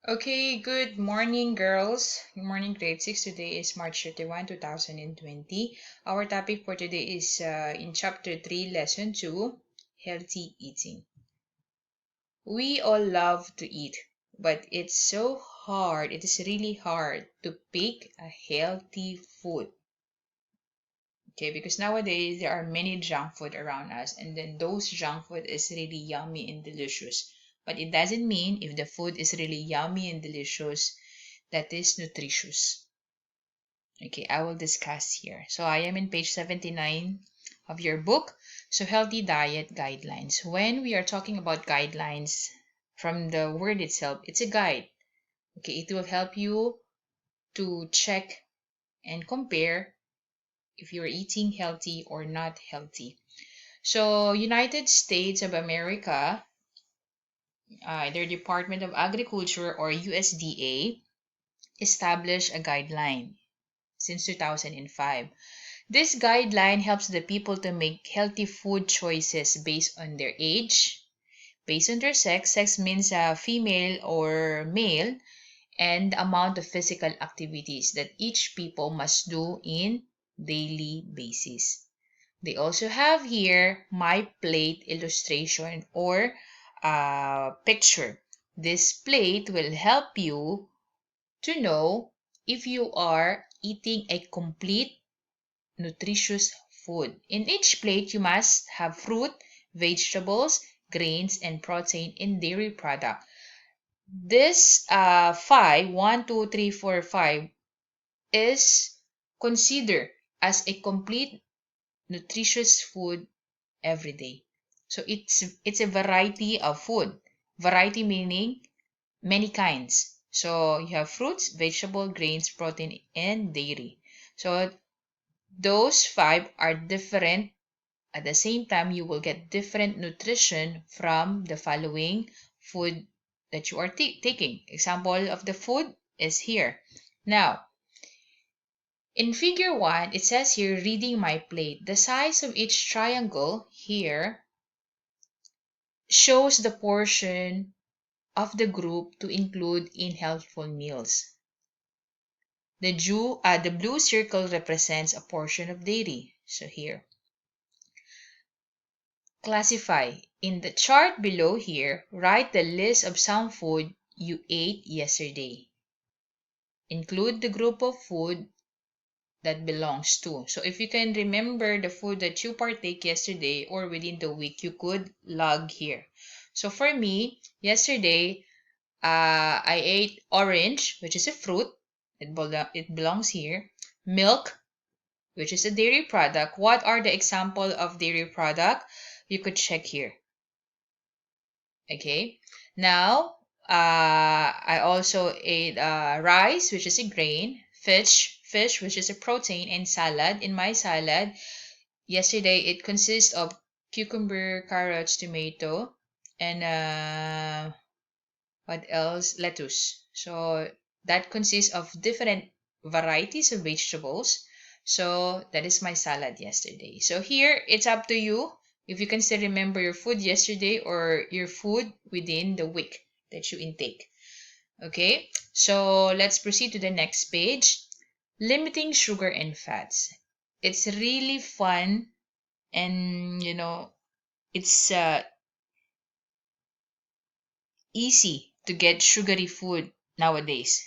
Okay, good morning, girls. Good morning, grade 6. Today is March 31, 2020. Our topic for today is in chapter 3, lesson 2, healthy eating. We all love to eat, but it's so hard. It is really hard to pick a healthy food. Okay, because nowadays there are many junk food around us, and then those junk food is really yummy and delicious. But it doesn't mean if the food is really yummy and delicious, that is nutritious. Okay, I will discuss here. So I am in page 79 of your book. So healthy diet guidelines. When we are talking about guidelines, from the word itself, it's a guide. Okay, it will help you to check and compare if you're eating healthy or not healthy. So United States of America, their Department of Agriculture or USDA, established a guideline since 2005. This guideline helps the people to make healthy food choices based on their age, based on their sex. Sex means female or male, and the amount of physical activities that each people must do in daily basis. They also have here my plate illustration or picture. This plate will help you to know if you are eating a complete nutritious food. In each plate, you must have fruit, vegetables, grains, and protein in dairy product. This five, 1, 2, 3, 4, 5 is considered as a complete nutritious food every day. So it's a variety of food. Variety meaning many kinds. So you have fruits, vegetable, grains, protein, and dairy. So those five are different. At the same time, you will get different nutrition from the following food that you are taking. Example of the food is here. Now, in figure 1, it says here, reading my plate. The size of each triangle here shows the portion of the group to include in healthful meals. The blue circle represents a portion of dairy. So here. Classify. In the chart below here, write the list of some food you ate yesterday. Include the group of food that belongs to. So if you can remember the food that you partake yesterday or within the week, you could log here. So for me, yesterday, I ate orange, which is a fruit. It belongs here. Milk, which is a dairy product. What are the example of dairy product? You could check here. Okay. Now, I also ate rice, which is a grain, fish, which is a protein, and salad. In my salad, yesterday it consists of cucumber, carrots, tomato, and what else? Lettuce. So that consists of different varieties of vegetables. So that is my salad yesterday. So here it's up to you if you can still remember your food yesterday or your food within the week that you intake. Okay, so let's proceed to the next page. Limiting sugar and fats. It's really fun, and it's easy to get sugary food nowadays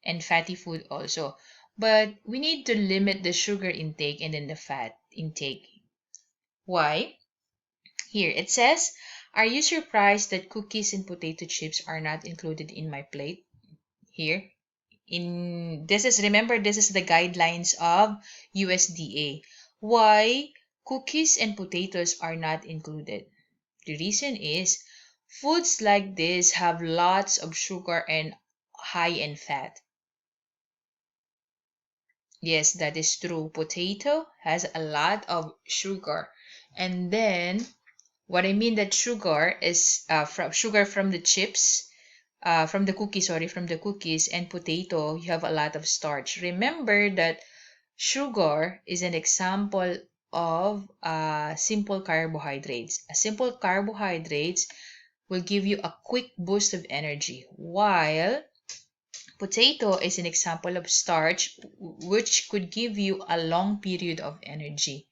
and fatty food also. But we need to limit the sugar intake and then the fat intake. Why? Here it says, are you surprised that cookies and potato chips are not included in my plate? Here. Remember, this is the guidelines of USDA. Why cookies and potatoes are not included? The reason is foods like this have lots of sugar and high in fat. Yes, that is true. Potato has a lot of sugar. And then what I mean that sugar is from sugar from the chips, from the cookies, sorry, from the cookies, and potato, you have a lot of starch. Remember that sugar is an example of simple carbohydrates. A simple carbohydrates will give you a quick boost of energy, while Potato is an example of starch which could give you a long period of energy.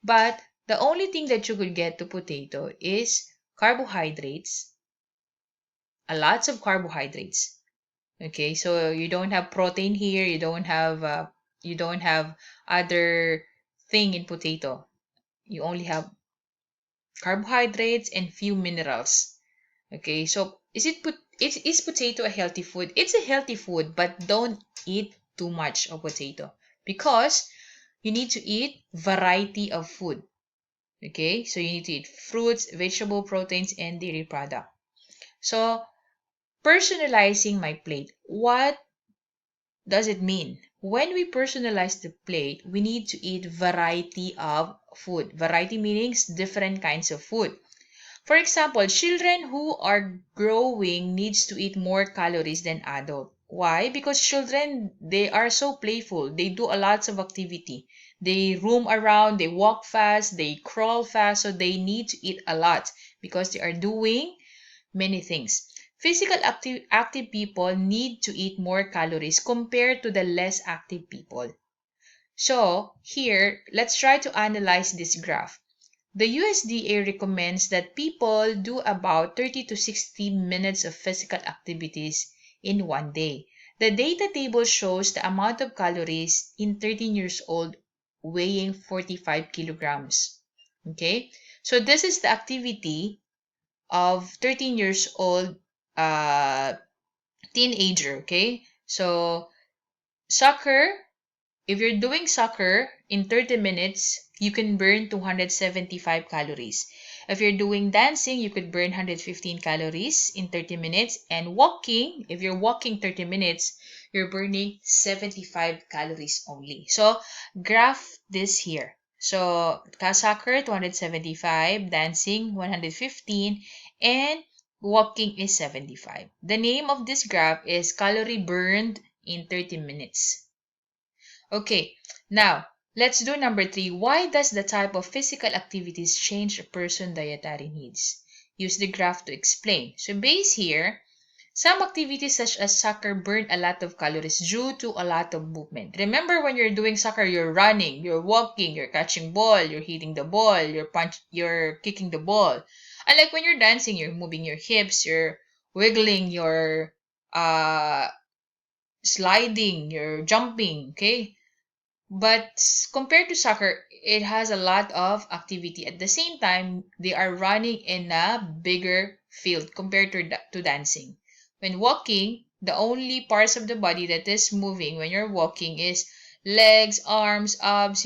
But the only thing that you could get to potato is carbohydrates, a lots of carbohydrates. Okay, so you don't have protein here, you don't have other thing in potato. You only have carbohydrates and few minerals. Okay, so is potato a healthy food? It's a healthy food, but don't eat too much of potato because you need to eat variety of food. Okay, so you need to eat fruits, vegetable proteins, and dairy product. So personalizing my plate. What does it mean? When we personalize the plate, we need to eat variety of food. Variety means different kinds of food. For example, children who are growing needs to eat more calories than adult. Why? Because children, they are so playful. They do a lots of activity. They roam around, they walk fast, they crawl fast, so they need to eat a lot because they are doing many things. Active people need to eat more calories compared to the less active people. So here, let's try to analyze this graph. The USDA recommends that people do about 30 to 60 minutes of physical activities in one day. The data table shows the amount of calories in 13 years old weighing 45 kilograms. Okay, so this is the activity of 13 years old uh, teenager. Okay, so soccer, if you're doing soccer in 30 minutes, you can burn 275 calories. If you're doing dancing, you could burn 115 calories in 30 minutes. And walking, if you're walking 30 minutes, you're burning 75 calories only. So graph this here. So soccer 275, dancing 115, and walking is 75. The name of this graph is calorie burned in 30 minutes. Okay, now let's do number 3. Why does the type of physical activities change a person's dietary needs? Use the graph to explain. So base here, some activities such as soccer burn a lot of calories due to a lot of movement. Remember when you're doing soccer, you're running, you're walking, you're catching ball, you're hitting the ball, you're kicking the ball. Unlike when you're dancing, you're moving your hips, you're wiggling, you're uh sliding, you're jumping, okay? But compared to soccer, it has a lot of activity. At the same time, they are running in a bigger field compared to dancing. When walking, the only parts of the body that is moving when you're walking is legs, arms, abs,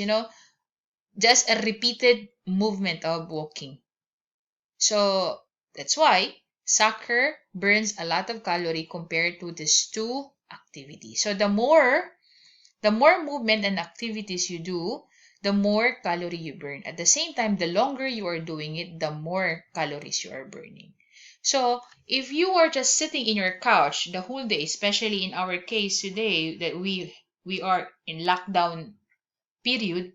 just a repeated movement of walking. So that's why soccer burns a lot of calorie compared to these two activities. So the more movement and activities you do, the more calorie you burn. At the same time, the longer you are doing it, the more calories you are burning. So, if you are just sitting in your couch the whole day, especially in our case today that we are in lockdown period,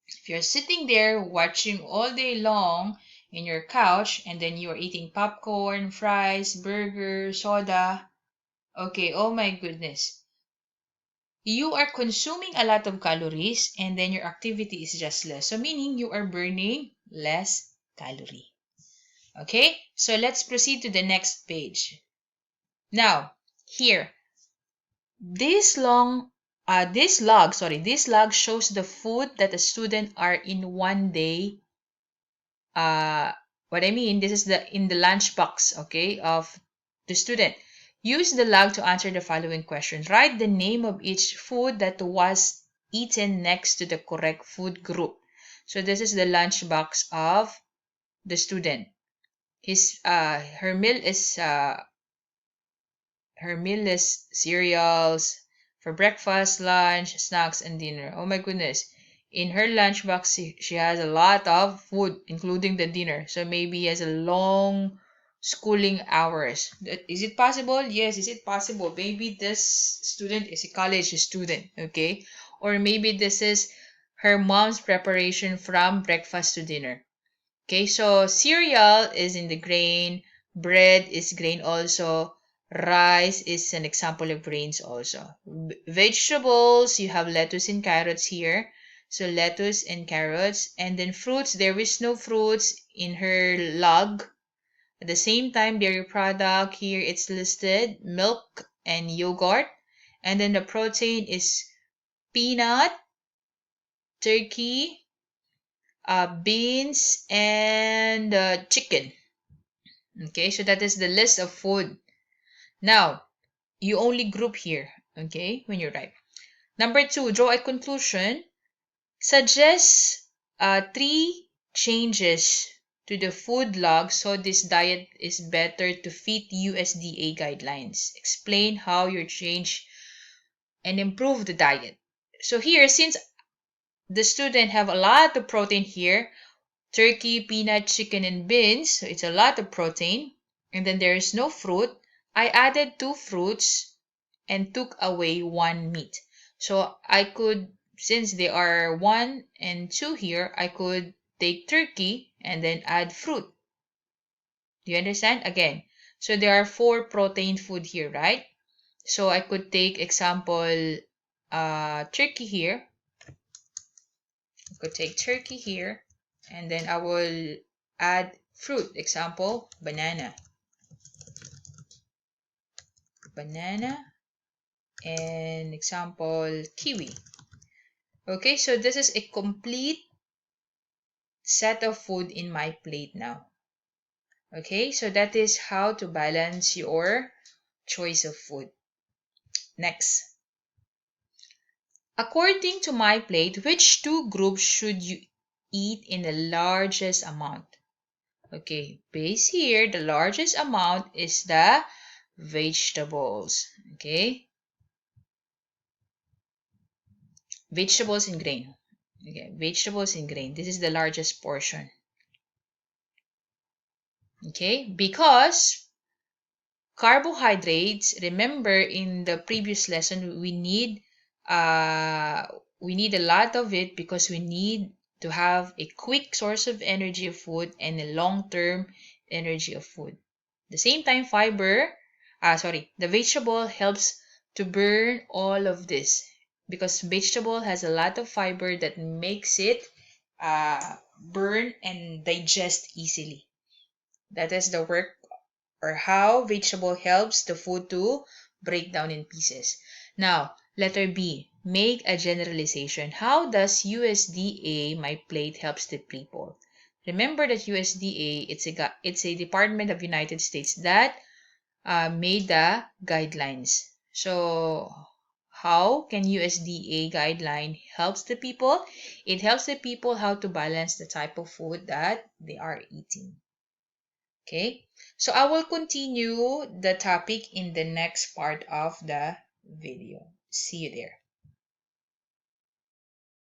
if you're sitting there watching all day long in your couch and then you're eating popcorn, fries, burger, soda, okay, oh my goodness, you are consuming a lot of calories and then your activity is just less. So meaning you are burning less calorie. Okay, so let's proceed to the next page. Now, here, this log shows the food that a student are in one day. Uh, what I mean, this is in the lunch box, okay, of the student. Use the log to answer the following questions. Write the name of each food that was eaten next to the correct food group. So this is the lunch box of the student. His her meal is cereals for breakfast, lunch, snacks, and dinner. Oh my goodness. In her lunchbox, she has a lot of food, including the dinner. So maybe he has a long schooling hours. Is it possible? Yes, is it possible? Maybe this student is a college student, okay? Or maybe this is her mom's preparation from breakfast to dinner. Okay, so cereal is in the grain, bread is grain also, Rice is an example of grains also. Vegetables, you have lettuce and carrots here. So lettuce and carrots. And then fruits, there is no fruits in her log. At the same time, dairy product, here it's listed milk and yogurt. And then the protein is peanut, turkey, beans, and chicken. Okay, so that is the list of food. Now, you only group here, okay, when you write. Number two, draw a conclusion. Suggest three changes to the food log so this diet is better to fit USDA guidelines. Explain how you change and improve the diet. So here, since the student have a lot of protein here, turkey, peanut, chicken, and beans, so it's a lot of protein, and then there is no fruit, I added two fruits and took away one meat. So I could, since they are one and two here, I could take turkey and then add fruit. Do you understand? Again, so there are four protein food here, right? So I could take example turkey here. I could take turkey here and then I will add fruit. Example, banana. Banana and example, kiwi. Okay, so this is a complete set of food in my plate now. Okay, so that is how to balance your choice of food. Next. According to my plate, which two groups should you eat in the largest amount? Okay, base here, the largest amount is the vegetables. Okay, vegetables and grain. Okay, vegetables and grain. This is the largest portion. Okay, because carbohydrates, remember in the previous lesson, uh, we need a lot of it because we need to have a quick source of energy of food and a long-term energy of food. At the same time, the vegetable helps to burn all of this because vegetable has a lot of fiber that makes it burn and digest easily. That is the work or how vegetable helps the food to break down in pieces. Now, letter B, make a generalization. How does USDA, my plate, helps the people? Remember that USDA, it's a Department of United States that made the guidelines. So, how can USDA guideline helps the people? It helps the people how to balance the type of food that they are eating. Okay, so I will continue the topic in the next part of the video. See you there.